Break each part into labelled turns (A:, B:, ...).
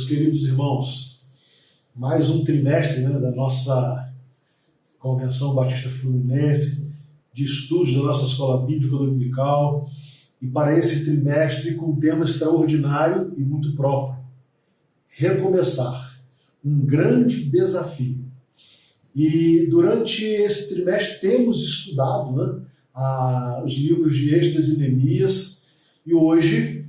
A: Meus queridos irmãos, mais um trimestre, da nossa Convenção Batista Fluminense, de estudos da nossa Escola Bíblica Dominical, e para esse trimestre com um tema extraordinário e muito próprio: recomeçar, um grande desafio. E durante esse trimestre temos estudado os livros de Esdras e Neemias, e hoje,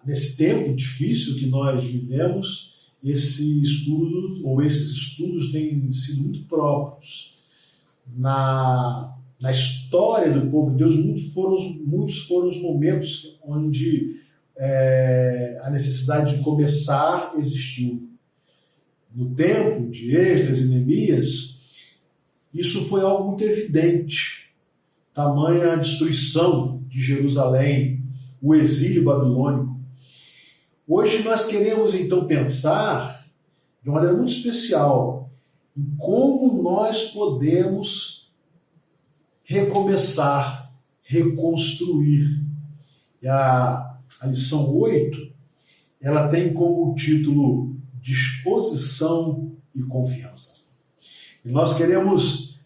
A: nesse tempo difícil que nós vivemos, esses estudos têm sido muito próprios. Na história do povo de Deus, muitos foram os momentos onde a necessidade de começar existiu. No tempo de Esdras e Neemias, isso foi algo muito evidente. Tamanha a destruição de Jerusalém, o exílio babilônico. Hoje nós queremos então pensar de uma maneira muito especial em como nós podemos recomeçar, reconstruir. E a lição 8, ela tem como título disposição e confiança. E nós queremos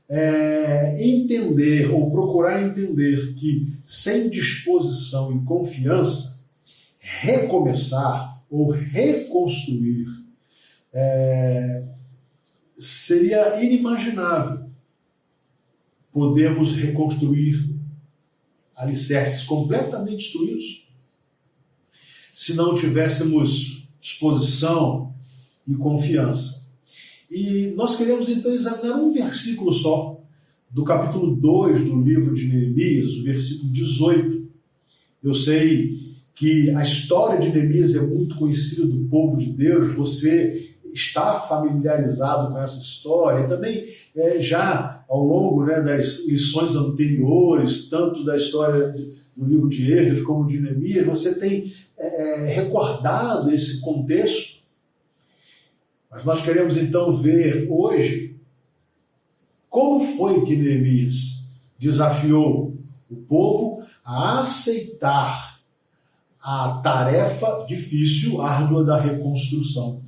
A: entender, ou procurar entender, que sem disposição e confiança, recomeçar ou reconstruir seria inimaginável. Podemos reconstruir alicerces completamente destruídos se não tivéssemos disposição e confiança. E nós queremos então examinar um versículo só, do capítulo 2 do livro de Neemias, o versículo 18. Eu sei que a história de Neemias é muito conhecida do povo de Deus, você está familiarizado com essa história, e também já ao longo das lições anteriores, tanto da história do livro de Esdras como de Neemias, você tem recordado esse contexto. Mas nós queremos então ver hoje como foi que Neemias desafiou o povo a aceitar a tarefa difícil, árdua da reconstrução.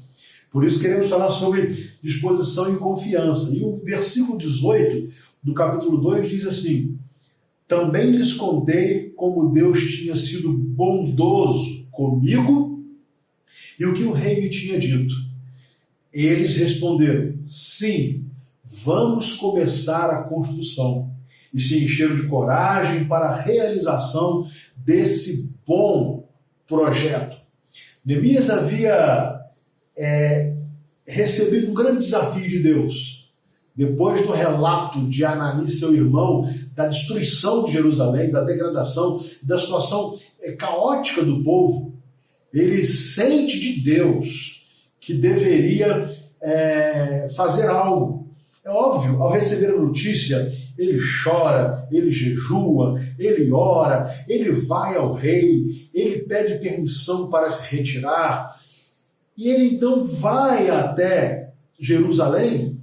A: Por isso queremos falar sobre disposição e confiança. E o versículo 18 do capítulo 2 diz assim: também lhes contei como Deus tinha sido bondoso comigo e o que o rei me tinha dito. Eles responderam: sim, vamos começar a construção. E se encheram de coragem para a realização desse bom projeto. Neemias havia recebido um grande desafio de Deus. Depois do relato de Anani, seu irmão, da destruição de Jerusalém, da degradação, da situação caótica do povo, ele sente de Deus que deveria fazer algo. É óbvio, ao receber a notícia, ele chora, ele jejua, ele ora, ele vai ao rei, ele pede permissão para se retirar, e ele então vai até Jerusalém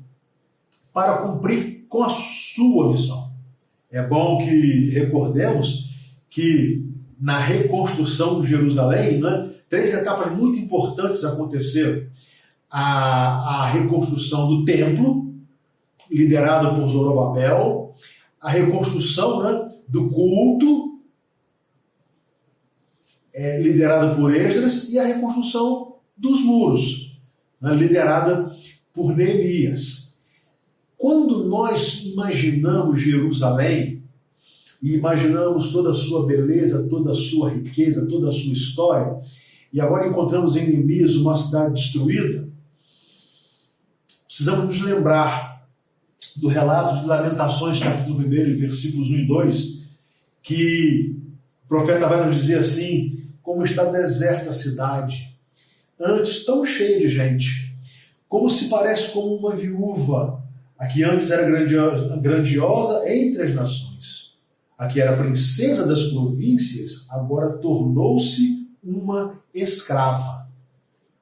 A: para cumprir com a sua missão. É bom que recordemos que na reconstrução de Jerusalém, 3 etapas muito importantes aconteceram. A reconstrução do templo, liderada por Zorobabel, a reconstrução do culto, liderada por Esdras, e a reconstrução dos muros, liderada por Neemias. Quando nós imaginamos Jerusalém, e imaginamos toda a sua beleza, toda a sua riqueza, toda a sua história, e agora encontramos em Neemias uma cidade destruída, precisamos nos lembrar do relato de Lamentações, capítulo 1, versículos 1 e 2, que o profeta vai nos dizer assim: como está deserta a cidade, antes tão cheia de gente, como se parece como uma viúva, a que antes era grandiosa entre as nações, a que era princesa das províncias, agora tornou-se uma escrava.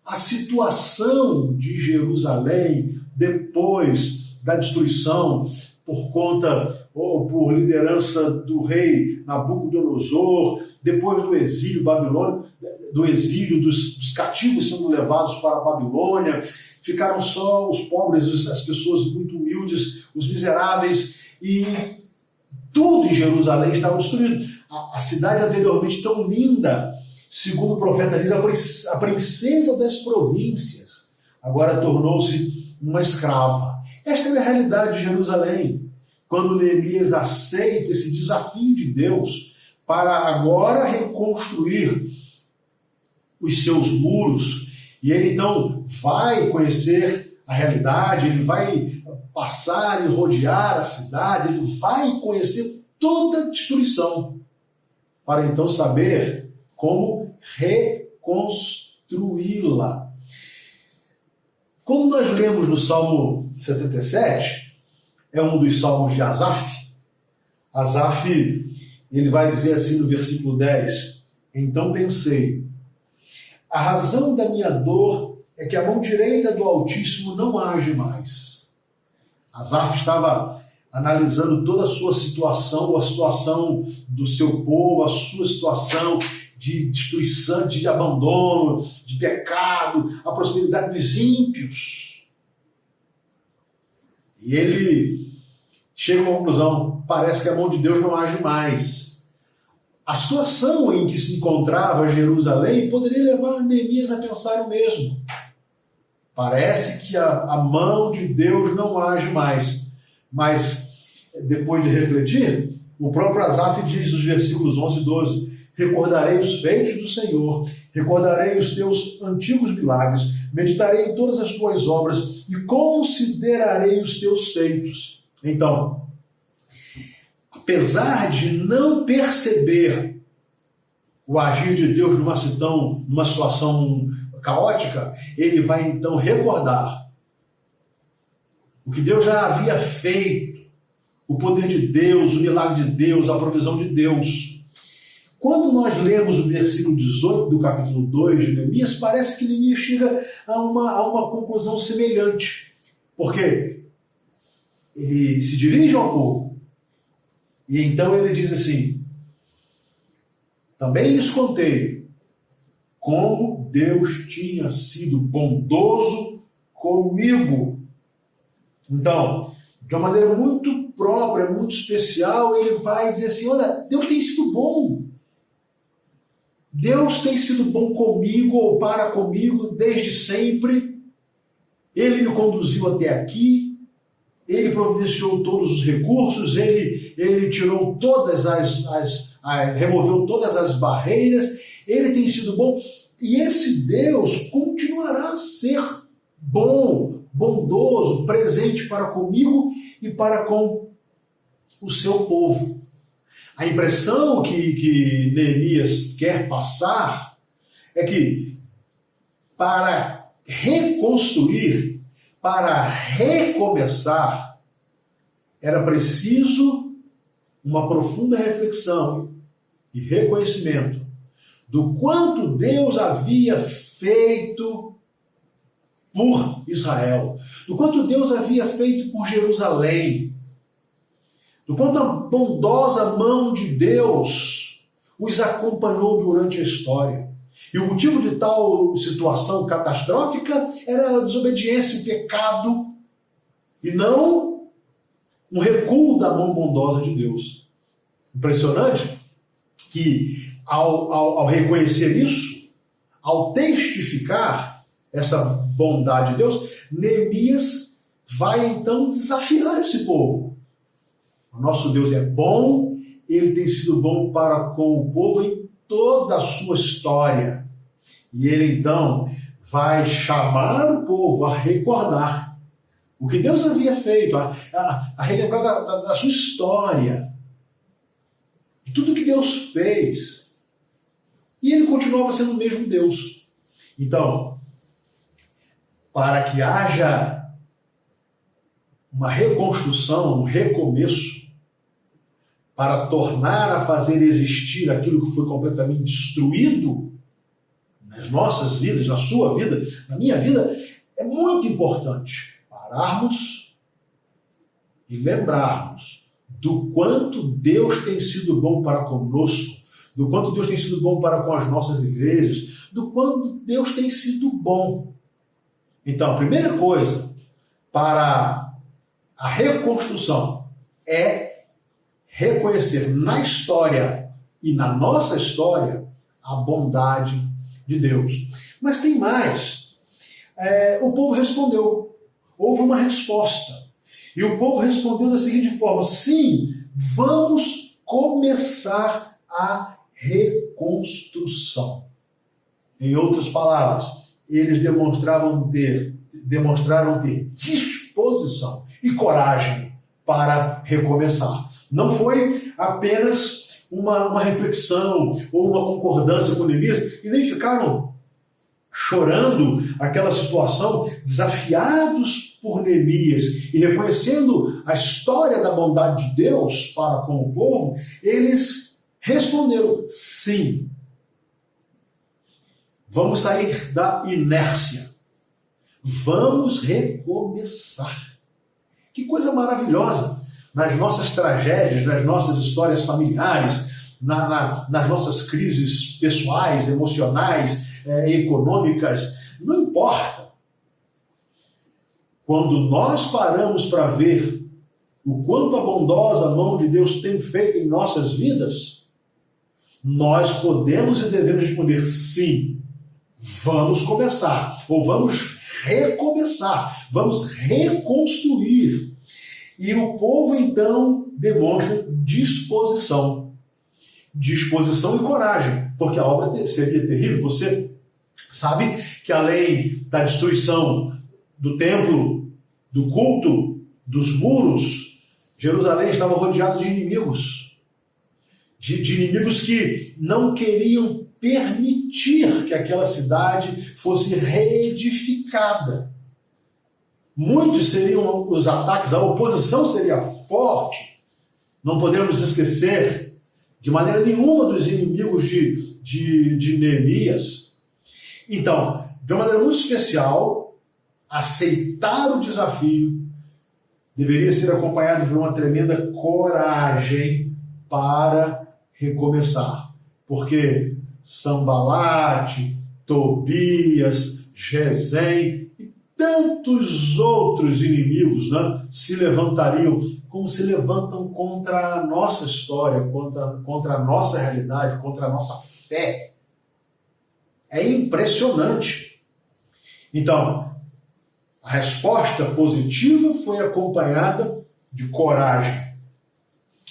A: A situação de Jerusalém, depois da destruição, por conta ou por liderança do rei Nabucodonosor, depois do exílio babilônico, do exílio dos cativos sendo levados para a Babilônia, ficaram só os pobres, as pessoas muito humildes, os miseráveis, e tudo em Jerusalém estava destruído. A cidade anteriormente tão linda, segundo o profeta diz, a princesa das províncias, agora tornou-se uma escrava. Esta é a realidade de Jerusalém. Quando Neemias aceita esse desafio de Deus para agora reconstruir os seus muros, e ele então vai conhecer a realidade, ele vai passar e rodear a cidade, ele vai conhecer toda a destruição, para então saber como reconstruí-la. Como nós lemos no Salmo 77, é um dos salmos de Asaf. Asaf, ele vai dizer assim no versículo 10, então pensei, a razão da minha dor é que a mão direita do Altíssimo não age mais. Asaf estava analisando toda a sua situação, a situação do seu povo, a sua situação de destruição, de abandono, de pecado, a prosperidade dos ímpios. E ele chega a uma conclusão, parece que a mão de Deus não age mais. A situação em que se encontrava Jerusalém poderia levar Neemias a pensar o mesmo. Parece que a mão de Deus não age mais. Mas, depois de refletir, o próprio Asaf diz nos versículos 11 e 12, recordarei os feitos do Senhor, recordarei os teus antigos milagres, meditarei em todas as tuas obras e considerarei os teus feitos. Então, apesar de não perceber o agir de Deus numa situação caótica, ele vai então recordar o que Deus já havia feito, o poder de Deus, o milagre de Deus, a provisão de Deus. Quando nós lemos o versículo 18 do capítulo 2 de Neemias, parece que Neemias chega a uma conclusão semelhante, porque ele se dirige ao povo, e então ele diz assim, também lhes contei como Deus tinha sido bondoso comigo. Então, de uma maneira muito própria, muito especial, ele vai dizer assim, olha, Deus tem sido bom. Deus tem sido bom comigo ou para comigo desde sempre. Ele me conduziu até aqui. Ele providenciou todos os recursos. Ele tirou removeu todas as barreiras. Ele tem sido bom. E esse Deus continuará a ser bom, bondoso, presente para comigo e para com o seu povo. A impressão que Neemias quer passar é que para reconstruir, para recomeçar, era preciso uma profunda reflexão e reconhecimento do quanto Deus havia feito por Israel, do quanto Deus havia feito por Jerusalém, do quanto a bondosa mão de Deus os acompanhou durante a história. E o motivo de tal situação catastrófica era a desobediência, o pecado, e não um recuo da mão bondosa de Deus. Impressionante que ao reconhecer isso, ao testificar essa bondade de Deus, Neemias vai então desafiar esse povo. O nosso Deus é bom, ele tem sido bom para com o povo em toda a sua história. E ele então vai chamar o povo a recordar o que Deus havia feito, a relembrar da sua história, de tudo que Deus fez. E ele continuava sendo o mesmo Deus. Então, para que haja uma reconstrução, um recomeço, para tornar a fazer existir aquilo que foi completamente destruído nas nossas vidas, na sua vida, na minha vida, é muito importante pararmos e lembrarmos do quanto Deus tem sido bom para conosco, do quanto Deus tem sido bom para com as nossas igrejas, do quanto Deus tem sido bom. Então, a primeira coisa para a reconstrução é reconhecer na história e na nossa história a bondade de Deus. Mas tem mais. O povo respondeu. Houve uma resposta. E o povo respondeu da seguinte forma: sim, vamos começar a reconstrução. Em outras palavras, eles demonstraram ter disposição e coragem para recomeçar. Não foi apenas uma reflexão ou uma concordância com Neemias, e nem ficaram chorando aquela situação, desafiados por Neemias e reconhecendo a história da bondade de Deus para com o povo. Eles responderam: sim, vamos sair da inércia, vamos recomeçar. Que coisa maravilhosa! Nas nossas tragédias, nas nossas histórias familiares, nas nossas crises pessoais, emocionais, econômicas, não importa. Quando nós paramos para ver o quanto a bondosa mão de Deus tem feito em nossas vidas, nós podemos e devemos responder: sim, vamos começar, ou vamos recomeçar, vamos reconstruir. E o povo então demonstra disposição e coragem, porque a obra seria terrível. Você sabe que além da destruição do templo, do culto, dos muros, Jerusalém estava rodeada de inimigos, de inimigos que não queriam permitir que aquela cidade fosse reedificada. Muitos seriam os ataques, a oposição seria forte. Não podemos esquecer de maneira nenhuma dos inimigos de Neemias. Então, de uma maneira muito especial, aceitar o desafio deveria ser acompanhado de uma tremenda coragem para recomeçar. Porque Sambalate, Tobias, Gesem e tantos outros inimigos, né, se levantariam, como se levantam contra a nossa história, contra a nossa realidade, contra a nossa fé. É impressionante. Então, a resposta positiva foi acompanhada de coragem.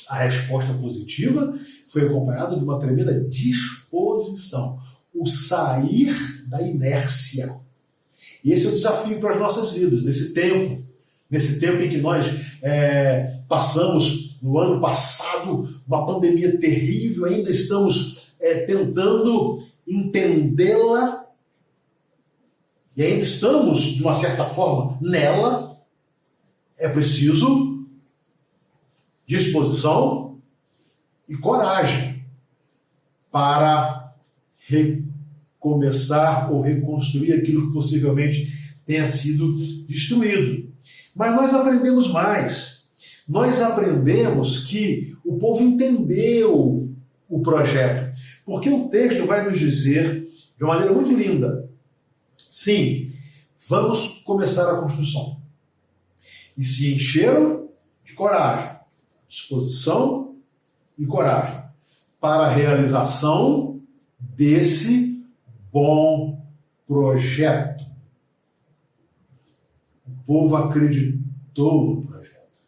A: A resposta positiva foi acompanhada de uma tremenda disposição. O sair da inércia. E esse é o desafio para as nossas vidas, nesse tempo em que nós passamos, no ano passado, uma pandemia terrível, ainda estamos tentando entendê-la, e ainda estamos, de uma certa forma, nela. É preciso disposição e coragem para recomeçar ou reconstruir aquilo que possivelmente tenha sido destruído. Mas nós aprendemos mais. Nós aprendemos que o povo entendeu o projeto. Porque o texto vai nos dizer, de uma maneira muito linda: sim, vamos começar a construção. E se encheram de coragem, disposição e coragem para a realização desse bom projeto. O povo acreditou no projeto.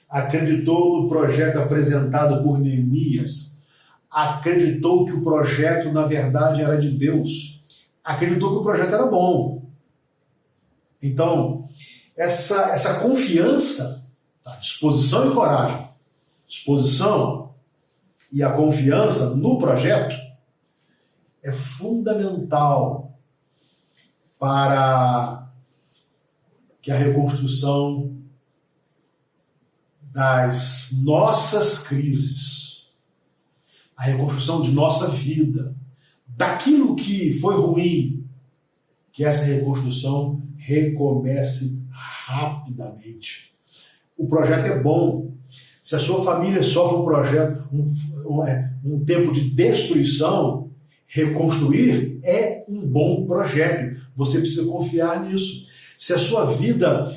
A: Acreditou no projeto apresentado por Neemias. Acreditou que o projeto, na verdade, era de Deus. Acreditou que o projeto era bom. Então, essa confiança, tá? Disposição e coragem, disposição e a confiança no projeto é fundamental para que a reconstrução das nossas crises, a reconstrução de nossa vida, daquilo que foi ruim, que essa reconstrução recomece rapidamente. o projeto é bom. Se a sua família sofre um tempo de destruição, reconstruir é um bom projeto. Você precisa confiar nisso. Se a sua vida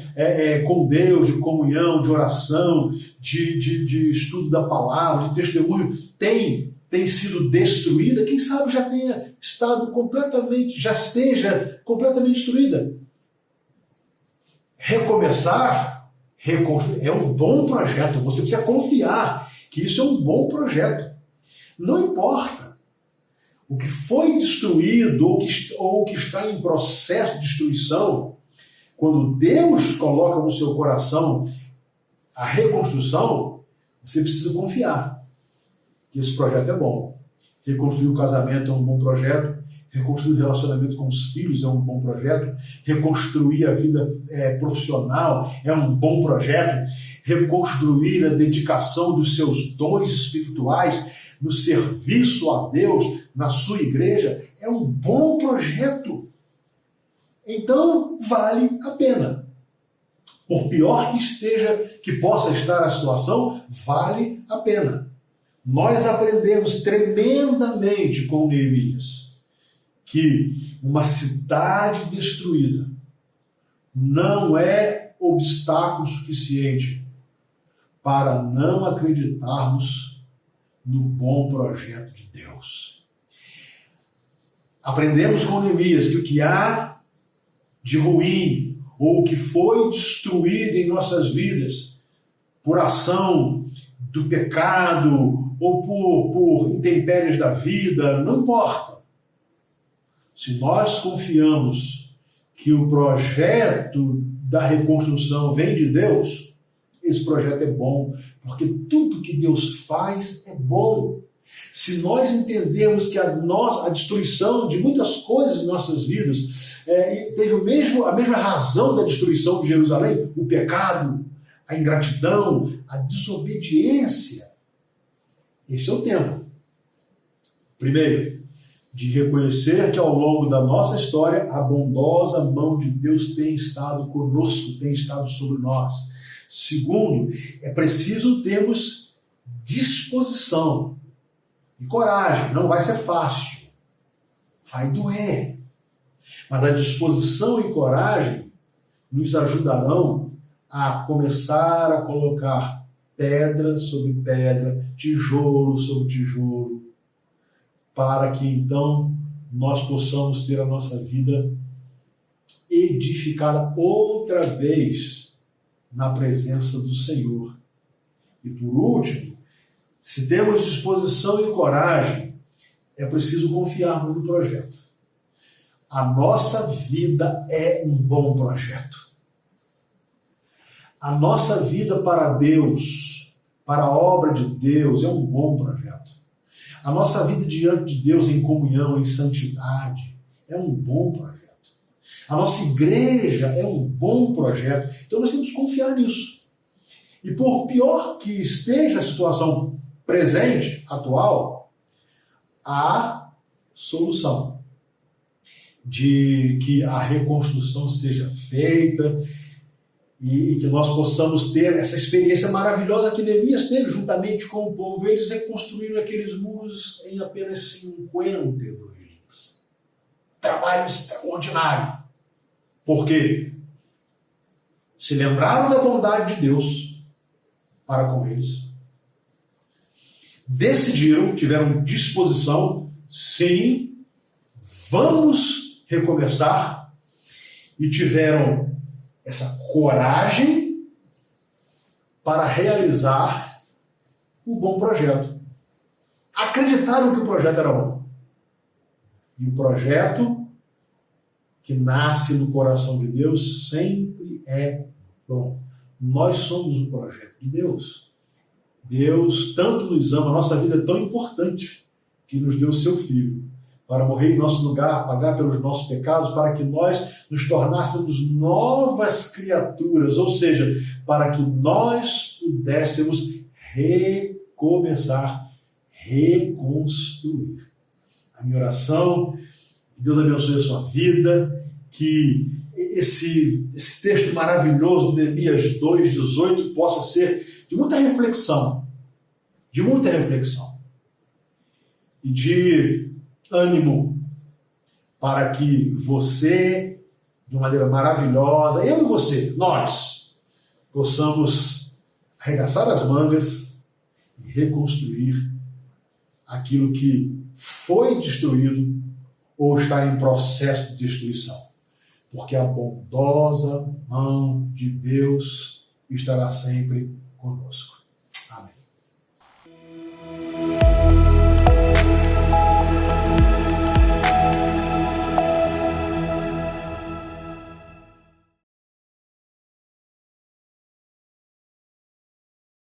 A: com Deus, de comunhão, de oração, de estudo da palavra, de testemunho, tem sido destruída, quem sabe já esteja completamente destruída. Recomeçar, reconstruir, é um bom projeto. Você precisa confiar que isso é um bom projeto. Não importa o que foi destruído ou o que está em processo de destruição, quando Deus coloca no seu coração a reconstrução, você precisa confiar que esse projeto é bom. Reconstruir o casamento é um bom projeto, reconstruir o relacionamento com os filhos é um bom projeto, reconstruir a vida profissional é um bom projeto, reconstruir a dedicação dos seus dons espirituais no serviço a Deus, na sua igreja, é um bom projeto. Então, vale a pena. Por pior que possa estar a situação, vale a pena. Nós aprendemos tremendamente com Neemias que uma cidade destruída não é obstáculo suficiente para não acreditarmos no bom projeto de Deus. Aprendemos com Neemias que o que há de ruim, ou o que foi destruído em nossas vidas por ação do pecado, ou por intempéries da vida, não importa. Se nós confiamos que o projeto da reconstrução vem de Deus, esse projeto é bom, porque tudo que Deus faz é bom. Se nós entendermos que a destruição de muitas coisas em nossas vidas teve a mesma razão da destruição de Jerusalém, o pecado, a ingratidão, a desobediência. Esse é o tempo. Primeiro, de reconhecer que ao longo da nossa história a bondosa mão de Deus tem estado conosco, tem estado sobre nós. Segundo, é preciso termos disposição e coragem. Não vai ser fácil, vai doer. Mas a disposição e coragem nos ajudarão a começar a colocar pedra sobre pedra, tijolo sobre tijolo, para que então nós possamos ter a nossa vida edificada outra vez na presença do Senhor. E por último, se temos disposição e coragem, é preciso confiarmos no projeto. A nossa vida é um bom projeto. A nossa vida para Deus, para a obra de Deus, é um bom projeto. A nossa vida diante de Deus em comunhão, em santidade, é um bom projeto. A nossa igreja é um bom projeto. Então nós temos que confiar nisso. E por pior que esteja a situação presente, atual, há solução de que a reconstrução seja feita e que nós possamos ter essa experiência maravilhosa que Neemias teve juntamente com o povo. Eles reconstruíram aqueles muros em apenas 52 dias. Trabalho extraordinário. Por quê? Se lembraram da bondade de Deus para com eles. Decidiram, tiveram disposição, sim, vamos recomeçar, e tiveram essa coragem para realizar o bom projeto. Acreditaram que o projeto era bom. E o projeto que nasce no coração de Deus sempre é bom. Nós somos o projeto de Deus. Deus tanto nos ama, a nossa vida é tão importante que nos deu o seu Filho para morrer em nosso lugar, pagar pelos nossos pecados, para que nós nos tornássemos novas criaturas, ou seja, para que nós pudéssemos recomeçar, reconstruir. A minha oração, que Deus abençoe a sua vida, que esse texto maravilhoso, Neemias 2,18, possa ser de muita reflexão, e de ânimo para que você, de maneira maravilhosa, eu e você, nós, possamos arregaçar as mangas e reconstruir aquilo que foi destruído ou está em processo de destruição. Porque a bondosa mão de Deus estará sempre conosco.